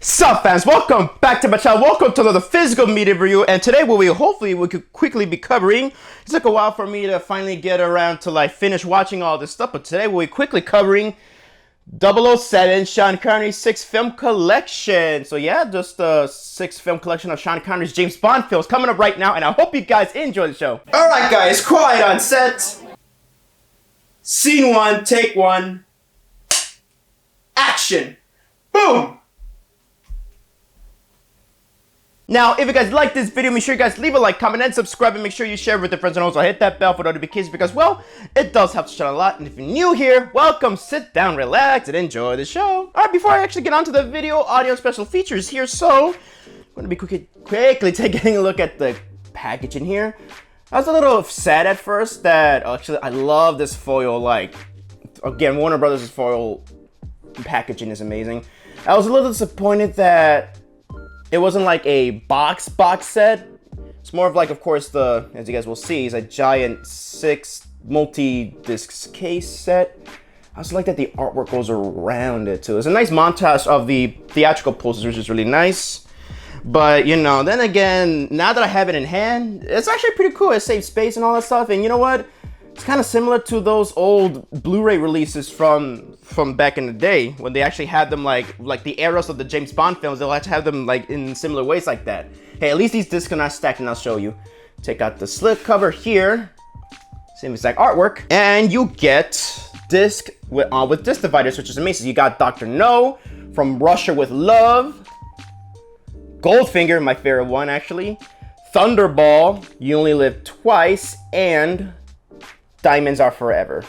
Sup fans, welcome back to my channel. Welcome to another physical media review, and today hopefully we could quickly be covering. It took a while for me to finally get around to like finish watching all this stuff, but today we'll be quickly covering OO7 Sean Connery's 6 film collection. So yeah, just a 6 film collection of Sean Connery's James Bond films coming up right now, and I hope you guys enjoy the show. Alright guys, quiet on set. Scene 1, take 1. Action. Boom! Now, if you guys like this video, make sure you guys leave a like, comment, and subscribe, and make sure you share it with your friends, and also hit that bell for notifications because, well, it does help the channel a lot. And if you're new here, welcome, sit down, relax, and enjoy the show. Alright, before I actually get onto the video, audio special features here, so I'm gonna be quickly taking a look at the packaging here. I was a little sad at first that, actually, I love this foil, like, again, Warner Brothers' foil packaging is amazing. I was a little disappointed that it wasn't like a box set. It's more of like, of course, as you guys will see, is a giant 6 multi-disc case set. I also like that the artwork goes around it too. It's a nice montage of the theatrical posters, which is really nice. But, you know, then again, now that I have it in hand, it's actually pretty cool. It saves space and all that stuff. And you know what? It's kind of similar to those old Blu-ray releases from back in the day when they actually had them like the eras of the James Bond films. They'll actually have them like in similar ways like that. Hey, at least these discs are not stacked, and I'll show you. Take out the slip cover here. Same exact artwork, and you get disc with disc dividers, which is amazing. You got Dr. No, From Russia with Love, Goldfinger, my favorite one actually, Thunderball, You Only Live Twice, and Diamonds Are Forever.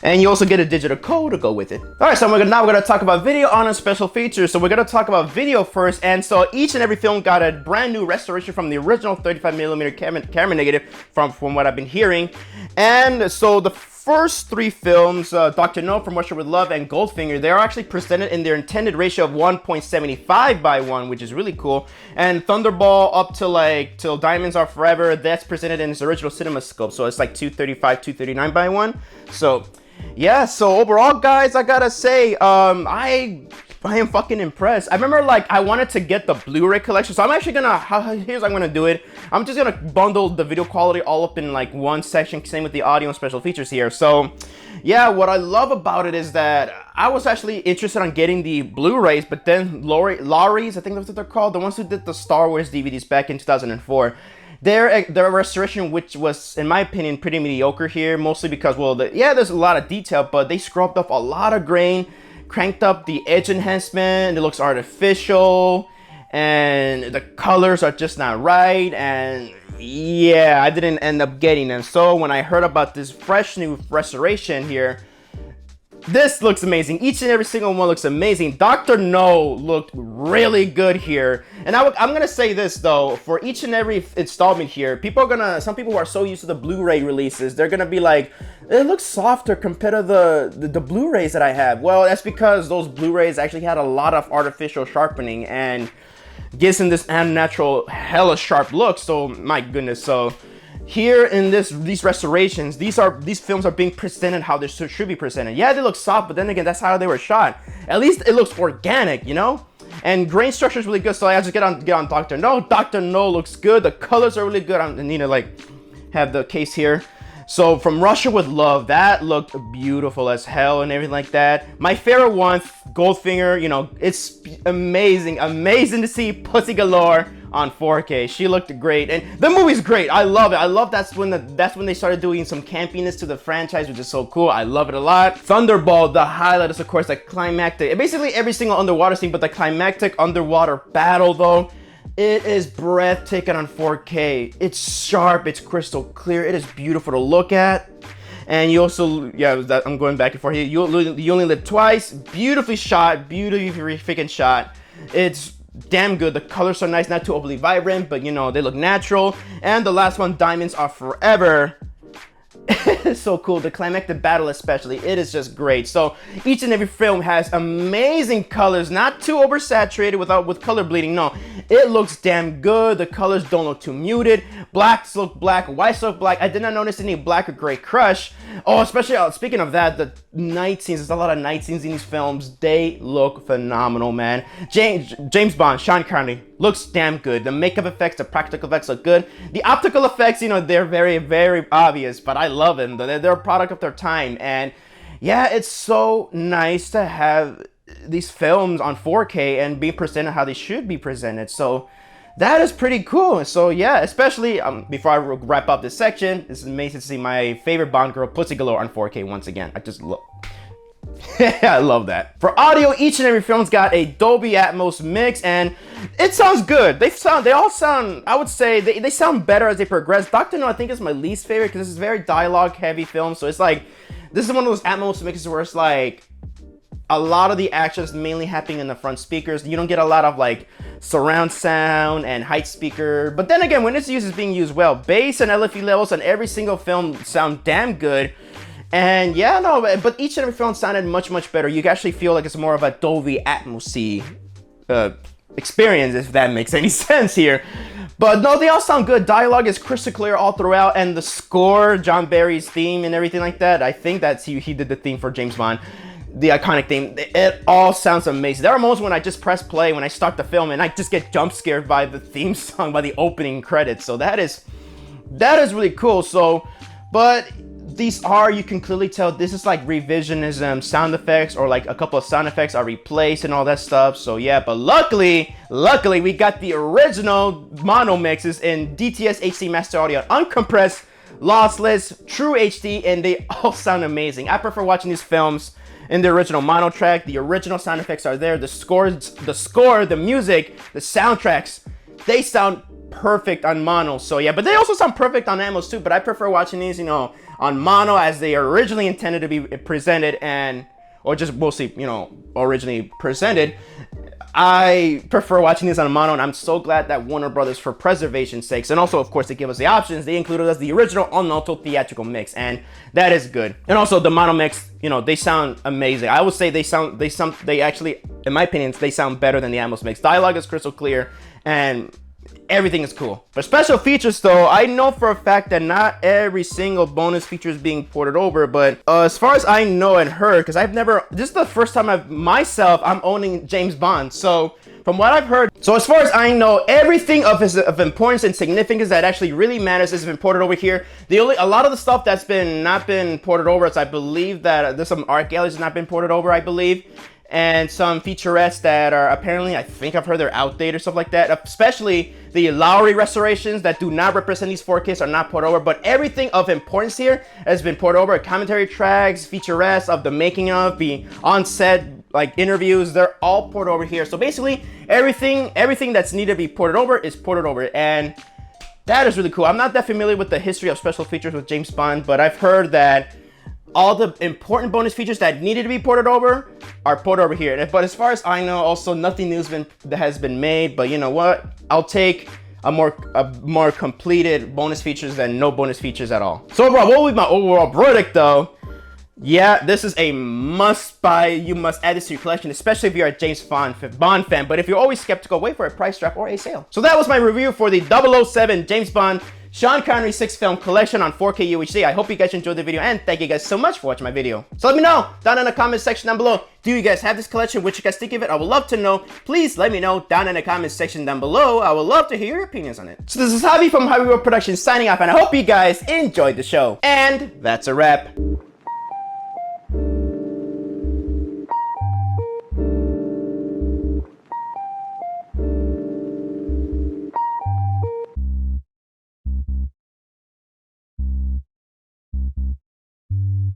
And you also get a digital code to go with it. Alright, so now we're going to talk about video on a special features. So we're going to talk about video first. And so each and every film got a brand new restoration from the original 35mm camera negative from what I've been hearing. And so the first 3 films, Dr. No, From Russia with Love, and Goldfinger, they're actually presented in their intended ratio of 1.75:1, which is really cool. And Thunderball up to till Diamonds Are Forever, that's presented in its original CinemaScope, so it's like 235:239:1. So yeah, so overall guys, I gotta say, I am fucking impressed. I remember like I wanted to get the Blu-ray collection, so I'm actually gonna, here's how I'm gonna do it. I'm just gonna bundle the video quality all up in like one section, same with the audio and special features here. So yeah, what I love about it is that I was actually interested on getting the Blu-rays, but then Lowry's, I think that's what they're called, the ones who did the Star Wars DVDs back in 2004. Their restoration, which was, in my opinion, pretty mediocre here, mostly because, well, there's a lot of detail, but they scrubbed off a lot of grain, cranked up the edge enhancement, it looks artificial, and the colors are just not right, and yeah, I didn't end up getting them. So when I heard about this fresh new restoration here, this looks amazing. Each and every single one looks amazing. Dr. No looked really good here. And I'm gonna say this though, for each and every installment here, some people who are so used to the Blu-ray releases, they're gonna be like, it looks softer compared to the Blu-rays that I have. Well, that's because those Blu-rays actually had a lot of artificial sharpening and gives them this unnatural, hella sharp look. So my goodness, so here in these restorations, these films are being presented how they should be presented. Yeah, they look soft, but then again, that's how they were shot. At least it looks organic, you know? And grain structure is really good, so I just get on Dr. No. Dr. No looks good. The colors are really good. I need to like have the case here. So From Russia with Love, that looked beautiful as hell and everything like that. My favorite one, Goldfinger, you know, it's amazing to see Pussy Galore on 4K. She looked great, and the movie's great. I love it. I love that's when they started doing some campiness to the franchise, which is so cool. I love it a lot. Thunderball, the highlight is of course the climactic, basically every single underwater scene, but the climactic underwater battle though, it is breathtaking on 4K. It's sharp, it's crystal clear, it is beautiful to look at. And you also, yeah, I'm going back and forth here. You Only Live Twice, beautifully shot, beautifully freaking shot. It's damn good. The colors are nice, not too overly vibrant, but you know, they look natural. And the last one, Diamonds Are Forever. It's so cool. The climactic battle especially, it is just great. So each and every film has amazing colors, not too oversaturated with color bleeding. No, It looks damn good. The colors don't look too muted. Blacks look black, whites look black. I did not notice any black or gray crush. Oh, especially speaking of that, the night scenes. There's a lot of night scenes in these films. They look phenomenal, man. James Bond, Sean Connery, looks damn good. The makeup effects, the practical effects look good. The optical effects, you know, they're very, very obvious, but I love them. They're a product of their time. And yeah, it's so nice to have these films on 4K and be presented how they should be presented. So that is pretty cool. So yeah, especially before I wrap up this section, it's amazing to see my favorite Bond girl, Pussy Galore, on 4K once again. I just love I love that. For audio, each and every film's got a Dolby Atmos mix, and it sounds good. They all sound, I would say, they sound better as they progress. Dr. No, I think, is my least favorite because this is a very dialogue-heavy film. So it's like, this is one of those Atmos mixes where it's like, a lot of the action is mainly happening in the front speakers. You don't get a lot of like surround sound and height speaker. But then again, when it's used, it's being used well. Bass and LFE levels on every single film sound damn good. And yeah, no, but each and every film sounded much, much better. You can actually feel like it's more of a Dolby Atmos-y experience, if that makes any sense here. But no, they all sound good. Dialogue is crystal clear all throughout, and the score, John Barry's theme and everything like that, I think that's he did the theme for James Bond. The iconic theme, it all sounds amazing. There are moments when I just press play when I start the film and I just get jump scared by the theme song, by the opening credits. So that is really cool. So, but these are, you can clearly tell this is like revisionism sound effects, or like a couple of sound effects are replaced and all that stuff. So yeah, but luckily we got the original mono mixes in DTS HD Master Audio, uncompressed, lossless, true HD, and they all sound amazing. I prefer watching these films in the original mono track. The original sound effects are there. The score, the music, the soundtracks, they sound perfect on mono. So yeah, but they also sound perfect on Atmos too. But I prefer watching these, you know, on mono as they originally intended to be presented, or just mostly, you know, originally presented. I prefer watching this on mono, and I'm so glad that Warner Brothers, for preservation's sakes, and also of course to give us the options, they included us the original unaltered theatrical mix, and that is good. And also the mono mix, you know, they sound amazing. I would say they actually, in my opinion, they sound better than the Atmos mix. Dialogue is crystal clear, and everything is cool. For special features though, I know for a fact that not every single bonus feature is being ported over, but as far as I know and heard, because this is the first time I'm owning James Bond. So from what I've heard, so as far as I know, everything of importance and significance that actually really matters has been ported over here. A lot of the stuff that's not been ported over is, I believe that there's some art galleries that have not been ported over, I believe. And some featurettes that are apparently, I think I've heard they're outdated or stuff like that. Especially the Lowry restorations that do not represent these 4Ks are not ported over. But everything of importance here has been ported over. Commentary tracks, featurettes of the making of, the on-set like interviews, they're all ported over here. So basically, everything that's needed to be ported over is ported over. And that is really cool. I'm not that familiar with the history of special features with James Bond, but I've heard that all the important bonus features that needed to be ported over are ported over here. But as far as I know, also nothing new has been made. But you know what? I'll take a more completed bonus features than no bonus features at all. So overall, what will be my overall verdict though? Yeah, this is a must buy. You must add this to your collection, especially if you're a James Bond fan. But if you're always skeptical, wait for a price drop or a sale. So that was my review for the 007 James Bond Sean Connery 6 film collection on 4K UHD. I hope you guys enjoyed the video, and thank you guys so much for watching my video. So let me know down in the comment section down below. Do you guys have this collection? What you guys think of it? I would love to know. Please let me know down in the comment section down below. I would love to hear your opinions on it. So this is Javi from JAVIWOOD Productions signing off, and I hope you guys enjoyed the show. And that's a wrap.